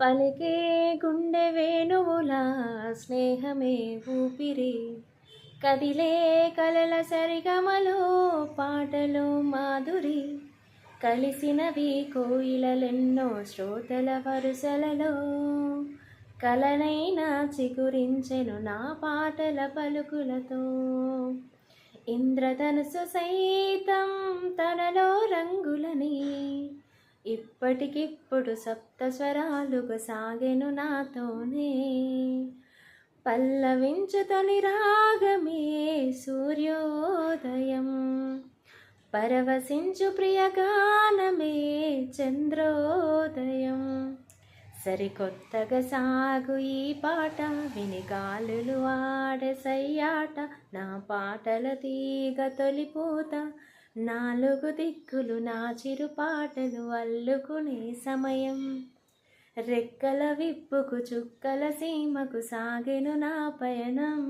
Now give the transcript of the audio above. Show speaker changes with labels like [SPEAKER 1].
[SPEAKER 1] పలికే గుండె వేణువులా స్నేహమే ఊపిరి, కదిలే కలల సరిగమలో పాటలు మాధురి, కలిసినవి కోయిలెన్నో శ్రోతల వరుసలలో, కలనైనా చిగురించెను నా పాటల పలుకులతో. ఇంద్రధనుసు సైతం తనలో రంగులని ఇప్పటికిప్పుడు సప్త స్వరాలుగా సాగెను నాతోనే. పల్లవించు తొలి రాగమే సూర్యోదయం, పరవశించు ప్రియగానమే చంద్రోదయం. సరికొత్తగా సాగు ఈ పాట, విని గాలులు ఆడే సయ్యాట, నా పాటల తీగ తొలిపూత, నాలుగు దిక్కులు నా చిరు పాటలు అల్లుకునే సమయం. రెక్కల విప్పుకు చుక్కల సీమకు సాగెను నా పయనం.